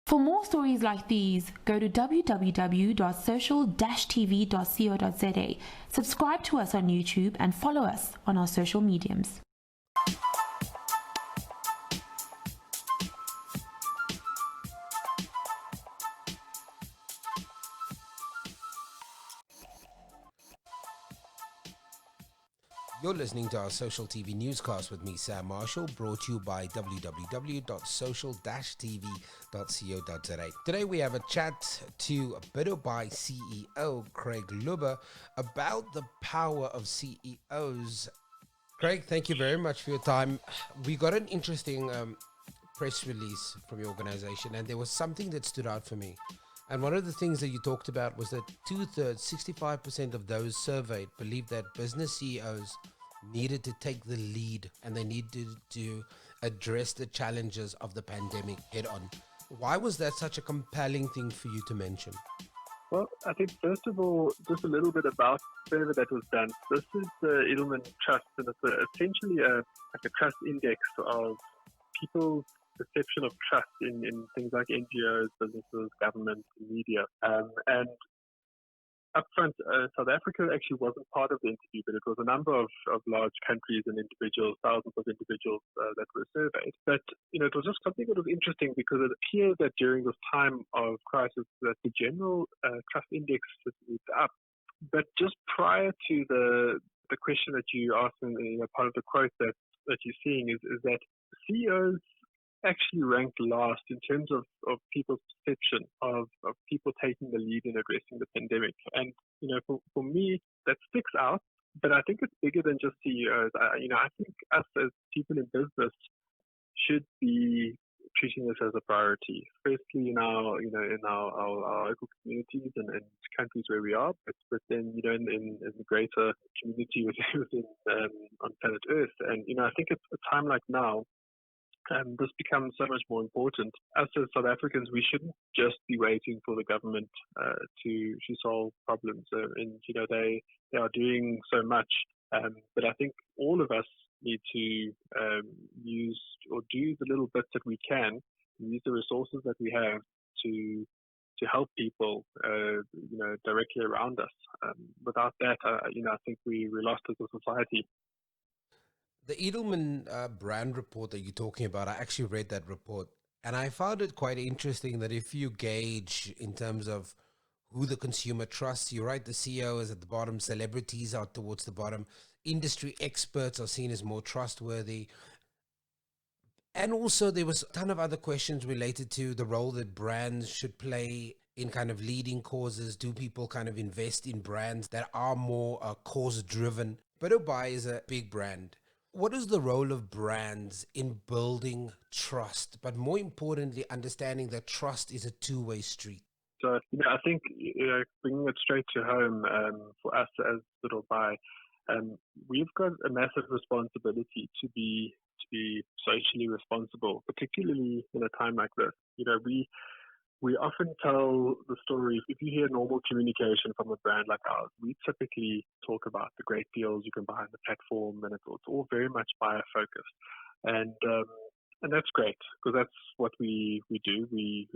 For more stories like these, go to www.social-tv.co.za, subscribe to us on YouTube, and follow us on our social mediums. You're listening to our Social TV newscast with me, Sam Marshall, brought to you by www.social-tv.co.za. Today we have a chat to Bidobai CEO Craig Lubber about the power of CEOs. Craig, thank you very much for your time. We got an interesting press release from your organization, and there was something that stood out for me. And one of the things that you talked about was that 65% of those surveyed believed that business CEOs needed to take the lead and they needed to address the challenges of the pandemic head on. Why was that such a compelling thing for you to mention? Well, I think first of all, just a little bit about the survey that was done. This is the Edelman Trust, and it's essentially a trust index of people's perception of trust in things like NGOs, businesses, government, media. And up front, South Africa actually wasn't part of the interview, but it was a number of large countries and individuals, thousands of individuals that were surveyed. But, it was just something that was interesting because it appears that during this time of crisis that the general trust index has moved up. But just prior to the question that you asked, and part of the quote that you're seeing is that CEOs actually ranked last in terms of people's perception of people taking the lead in addressing the pandemic. And, for me, that sticks out, but I think it's bigger than just CEOs. I think us as people in business should be treating this as a priority, firstly in our local communities and countries where we are, but then, in the greater community within on planet Earth. And, I think it's a time like now, this becomes so much more important. Us as South Africans, we shouldn't just be waiting for the government to solve problems. They are doing so much, but I think all of us need to use or do the little bits that we can, use the resources that we have to help people, directly around us. Without that, I think we're lost as a society. The Edelman brand report that you're talking about, I actually read that report, and I found it quite interesting that if you gauge in terms of who the consumer trusts, you're right, the CEO is at the bottom, celebrities are towards the bottom, industry experts are seen as more trustworthy. And also there was a ton of other questions related to the role that brands should play in kind of leading causes. Do people kind of invest in brands that are more cause-driven? Bidobai is a big brand. What is the role of brands in building trust, but more importantly, understanding that trust is a two-way street? So, I think bringing it straight to home for us as Bidobai, we've got a massive responsibility to be socially responsible, particularly in a time like this. We often tell the story. If you hear normal communication from a brand like ours, we typically talk about the great deals you can buy on the platform, and it's all very much buyer focused. And that's great because that's what we do. We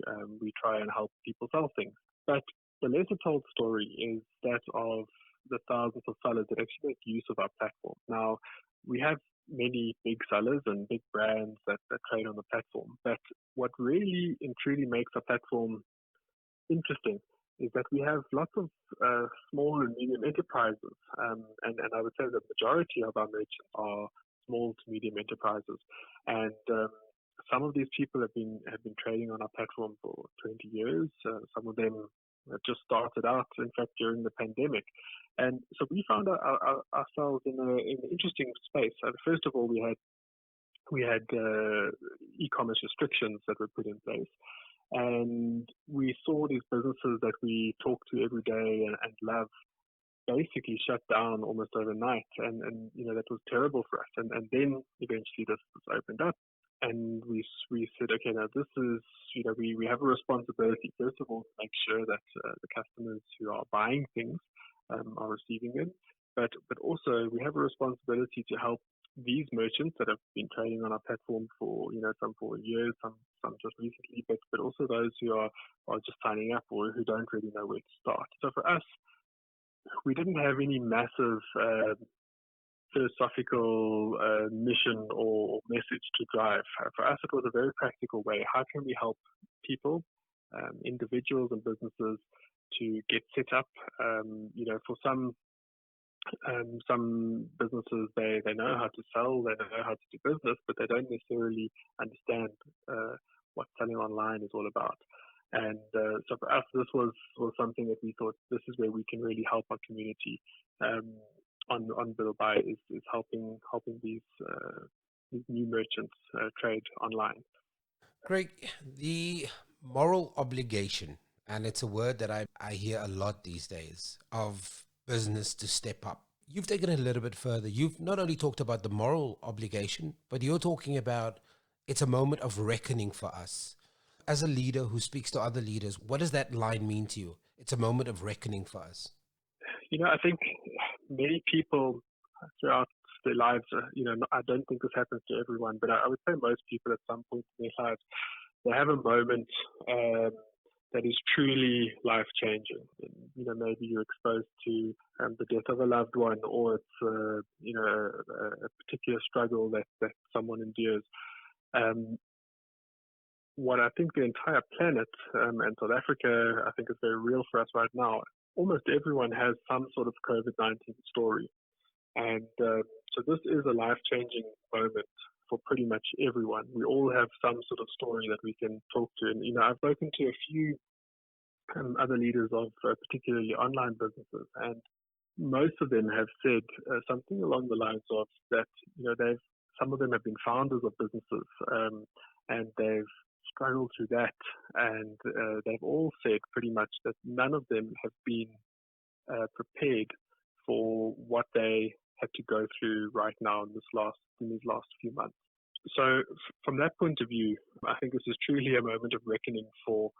try and help people sell things. But the lesser told story is that of the thousands of sellers that actually make use of our platform. Now, we have many big sellers and big brands that trade on the platform. But what really and truly makes our platform interesting is that we have lots of small and medium enterprises. And I would say the majority of our merchants are small to medium enterprises. And some of these people have been trading on our platform for 20 years. Some of them just started out, in fact, during the pandemic. And so we found ourselves in an interesting space. First of all, we had e-commerce restrictions that were put in place, and we saw these businesses that we talk to every day and love basically shut down almost overnight, and that was terrible for us. And then eventually this opened up, and we said, okay, now this is we have a responsibility first of all to make sure that the customers who are buying things are receiving it, but also we have a responsibility to help these merchants that have been trading on our platform for some for years, some some just recently, but also those who are just signing up or who don't really know where to start. So for us, we didn't have any massive philosophical mission or message to drive. For us, it was a very practical way. How can we help people, individuals and businesses, to get set up? For some businesses, they know how to sell, they know how to do business, but they don't necessarily understand what selling online is all about. And so for us, this was something that we thought this is where we can really help our community on Buy is helping these new merchants trade online. Greg, the moral obligation, and it's a word that I hear a lot these days, of business to step up. You've taken it a little bit further. You've not only talked about the moral obligation, but you're talking about it's a moment of reckoning for us. As a leader who speaks to other leaders, what does that line mean to you? It's a moment of reckoning for us. I think many people throughout their lives, I don't think this happens to everyone, but I would say most people at some point in their lives, they have a moment that is truly life-changing. Maybe you're exposed to the death of a loved one, or it's a particular struggle that someone endures. What I think the entire planet and South Africa, I think, is very real for us right now. Almost everyone has some sort of COVID-19 story. And so this is a life-changing moment for pretty much everyone. We all have some sort of story that we can talk to. And, I've spoken to a few other leaders of particularly online businesses, and most of them have said something along the lines of that, some of them have been founders of businesses, and they've struggled through that. And they've all said pretty much that none of them have been prepared for what they had to go through right now in these last few months. So from that point of view, I think this is truly a moment of reckoning for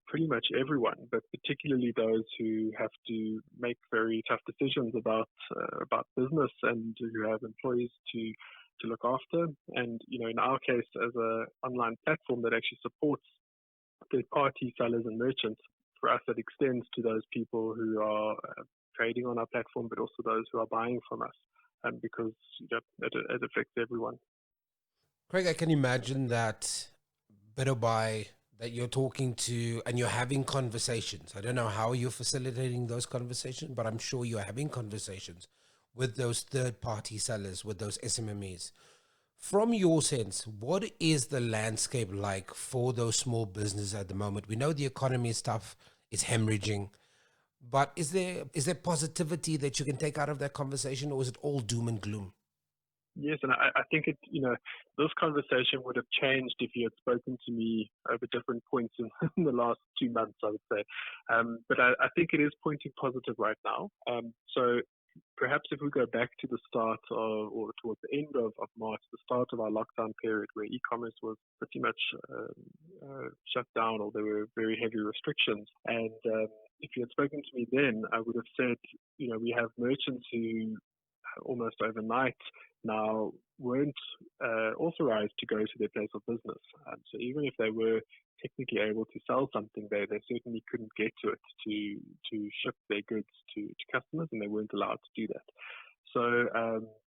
pretty much everyone, but particularly those who have to make very tough decisions about business and who have employees to look after. And in our case, as an online platform that actually supports third-party sellers and merchants, for us that extends to those people who are trading on our platform, but also those who are buying from us, because it affects everyone. Craig, I can imagine that Buy that you're talking to and you're having conversations. I don't know how you're facilitating those conversations, but I'm sure you're having conversations with those third-party sellers, with those SMMEs. From your sense, what is the landscape like for those small businesses at the moment? We know the economy is tough, it's hemorrhaging, but is there positivity that you can take out of that conversation, or is it all doom and gloom? Yes, and I think this conversation would have changed if you had spoken to me over different points in the last 2 months, I would say. But I think it is pointing positive right now. So perhaps if we go back to the start or towards the end of March, the start of our lockdown period, where e-commerce was pretty much shut down, or there were very heavy restrictions. And if you had spoken to me then, I would have said, we have merchants who almost overnight now weren't authorized to go to their place of business. So even if they were technically able to sell something, they certainly couldn't get to it to ship their goods to customers, and they weren't allowed to do that. So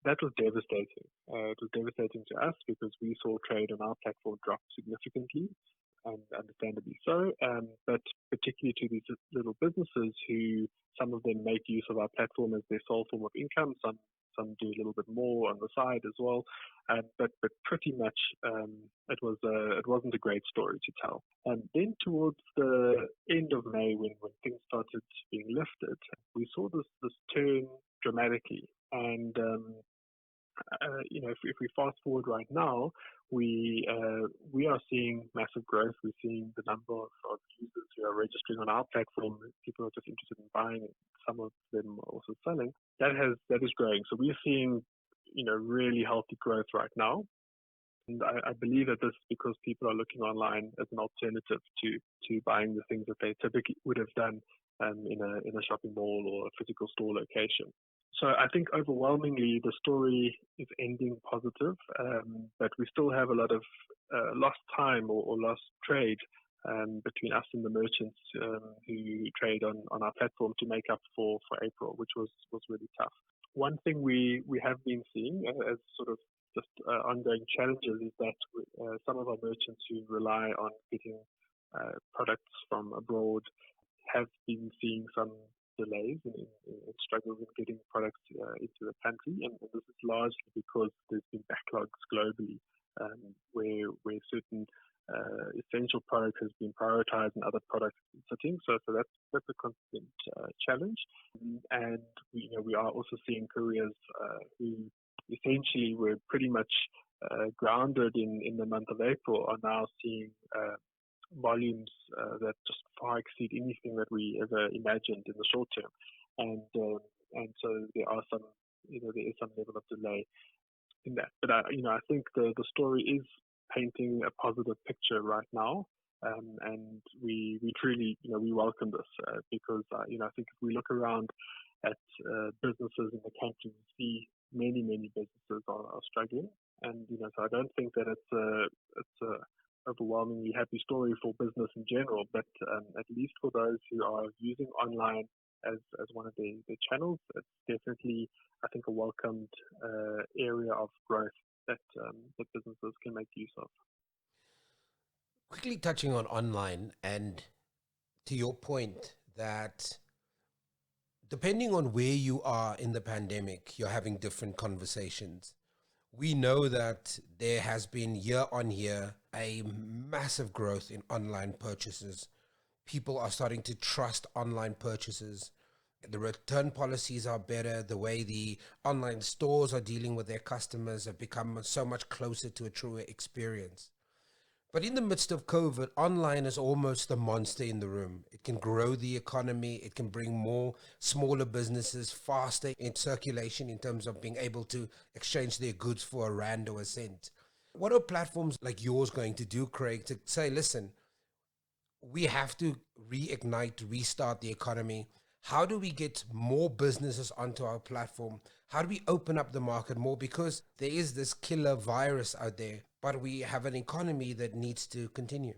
that was devastating. It was devastating to us because we saw trade on our platform drop significantly, and understandably so, but particularly to these little businesses who, some of them make use of our platform as their sole form of income, some do a little bit more on the side as well, but pretty much it wasn't a great story to tell. And then towards the end of May, when things started being lifted, we saw this turn dramatically. And if we fast forward right now, we are seeing massive growth. We're seeing the number of users who are registering on our platform. People are just interested in buying, and some of them are also selling. That is growing. So we're seeing really healthy growth right now. And I believe that this is because people are looking online as an alternative to buying the things that they typically would have done in a shopping mall or a physical store location. So I think overwhelmingly the story is ending positive, but we still have a lot of lost time or lost trade between us and the merchants who trade on our platform to make up for April, which was really tough. One thing we have been seeing as sort of just ongoing challenges is that some of our merchants who rely on getting products from abroad have been seeing some delays and struggles in getting products into the country, and this is largely because there's been backlogs globally, where certain essential products has been prioritized and other products sitting. So that's a constant challenge, and we are also seeing couriers who essentially were pretty much grounded in the month of April are now seeing volumes that just far exceed anything that we ever imagined in the short term, and so there is some level of delay in that. But I think the story is painting a positive picture right now, and we truly we welcome this because I think if we look around at businesses in the country, we see many businesses are struggling, and so I don't think that it's a overwhelmingly happy story for business in general, but at least for those who are using online as one of their channels, it's definitely, I think, a welcomed area of growth that businesses can make use of. Quickly touching on online, and to your point that depending on where you are in the pandemic, you're having different conversations. We know that there has been year on year a massive growth in online purchases. People are starting to trust online purchases. The return policies are better. The way the online stores are dealing with their customers have become so much closer to a truer experience. But in the midst of COVID, online is almost the monster in the room. It can grow the economy. It can bring more smaller businesses faster in circulation in terms of being able to exchange their goods for a rand or a cent. What are platforms like yours going to do, Craig, to say, listen, we have to reignite, restart the economy? How do we get more businesses onto our platform? How do we open up the market more? Because there is this killer virus out there, but we have an economy that needs to continue.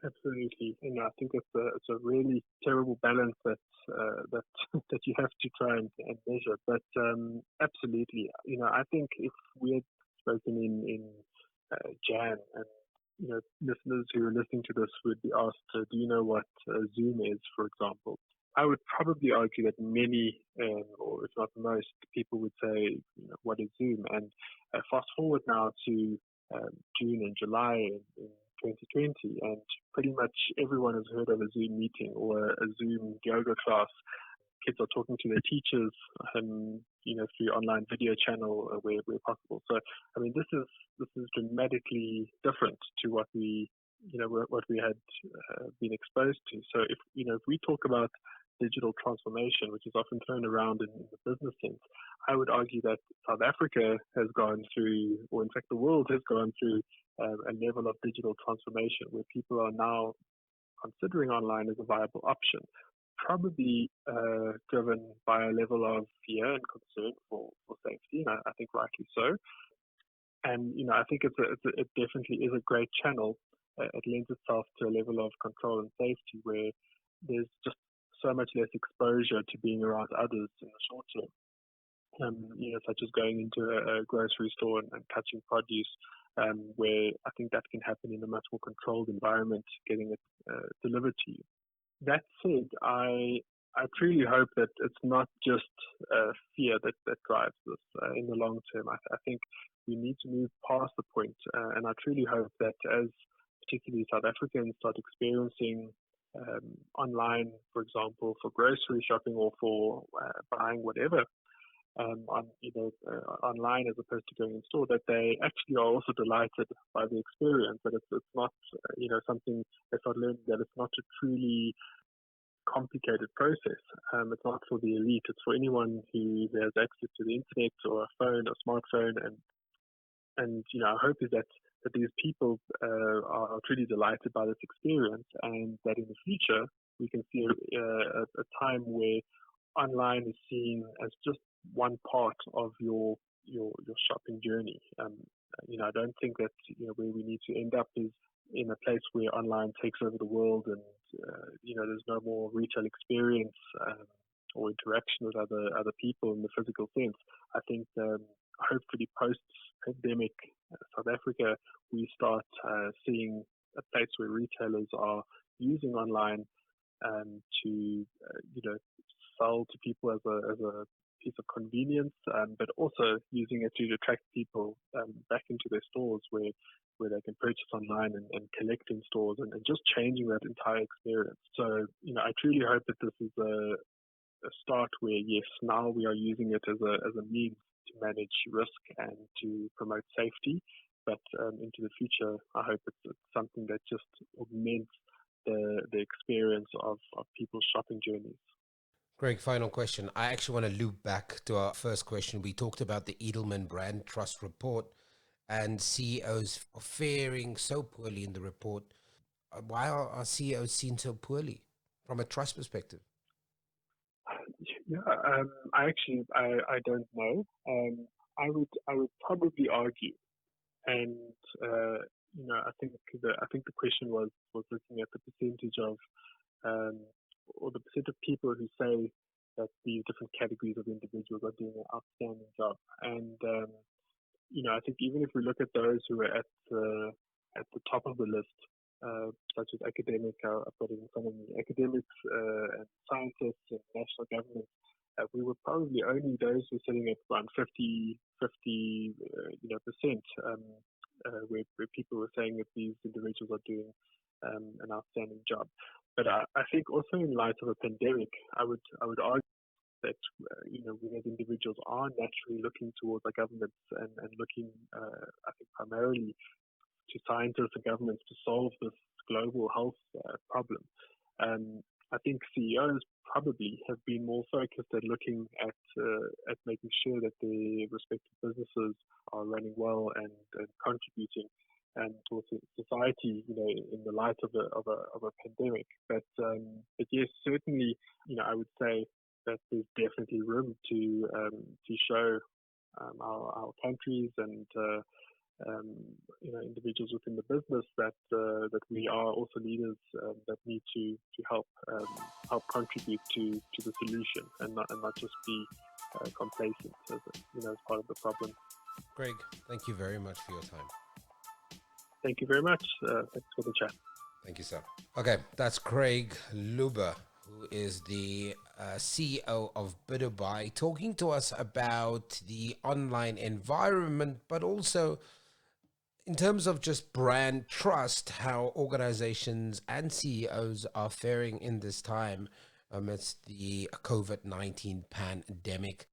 Absolutely, and I think it's a really terrible balance that that you have to try and measure. But absolutely, I think if we had spoken in Jan, and listeners who are listening to this would be asked, do you know what Zoom is, for example? I would probably argue that many, or if not most, people would say, what is Zoom? And fast forward now to June and July in 2020, and pretty much everyone has heard of a Zoom meeting or a Zoom yoga class. Kids are talking to their teachers, through online video channel where possible. So, I mean, this is dramatically different to what we had been exposed to. So, if we talk about digital transformation, which is often thrown around in the business sense, I would argue that South Africa has gone through, or in fact the world has gone through, a level of digital transformation where people are now considering online as a viable option, probably driven by a level of fear and concern for safety, and I think rightly so. And I think it definitely is a great channel. It lends itself to a level of control and safety where there's just so much less exposure to being around others in the short term. Such as going into a grocery store and touching produce, where I think that can happen in a much more controlled environment, getting it delivered to you. That said, I truly hope that it's not just fear that drives this in the long term. I think we need to move past the point, and I truly hope that as particularly South Africans start experiencing online, for example, for grocery shopping or for buying whatever online as opposed to going in store, that they actually are also delighted by the experience. That it's not something they start learning that it's not a truly complicated process. It's not for the elite. It's for anyone who has access to the internet or a phone or smartphone. And our hope is that these people are truly delighted by this experience, and that in the future we can see a time where online is seen as just one part of your shopping journey. I don't think that where we need to end up is in a place where online takes over the world, and there's no more retail experience or interaction with other people in the physical sense. I think hopefully post pandemic South Africa, we start seeing a place where retailers are using online to sell to people as a piece of convenience, but also using it to attract people back into their stores where they can purchase online and collect in stores, and just changing that entire experience. So, I truly hope that this is a start where, yes, now we are using it as a means to manage risk and to promote safety. But into the future, I hope it's something that just augments the experience of people's shopping journeys. Greg, final question. I actually want to loop back to our first question. We talked about the Edelman Brand Trust report, and CEOs are faring so poorly in the report. Why are our CEOs seen so poorly from a trust perspective? Yeah, I don't know. I would probably argue, and I think the question was looking at the percentage of or the percent of people who say that these different categories of individuals are doing an outstanding job. And I think even if we look at those who are at the top of the list, such as academic, I've got it in front of me, academics and scientists and national governments, we were probably only those who are sitting at around 50 percent, where people were saying that these individuals are doing an outstanding job. But I think also in light of a pandemic, I would argue that we as individuals are naturally looking towards our governments and looking, I think, primarily to scientists and governments to solve this global health problem. I think CEOs probably have been more focused at looking at making sure that their respective businesses are running well and contributing towards society, in the light of a pandemic. But yes, certainly, I would say that there's definitely room to show our countries and individuals within the business that we are also leaders that need to help contribute to the solution and not just be complacent as part of the problem. Greg, thank you very much for your time. Thank you very much. Thanks for the chat. Thank you, sir. Okay, that's Craig Luber, who is the CEO of Bidubai, talking to us about the online environment, but also in terms of just brand trust, how organizations and CEOs are faring in this time amidst the COVID-19 pandemic.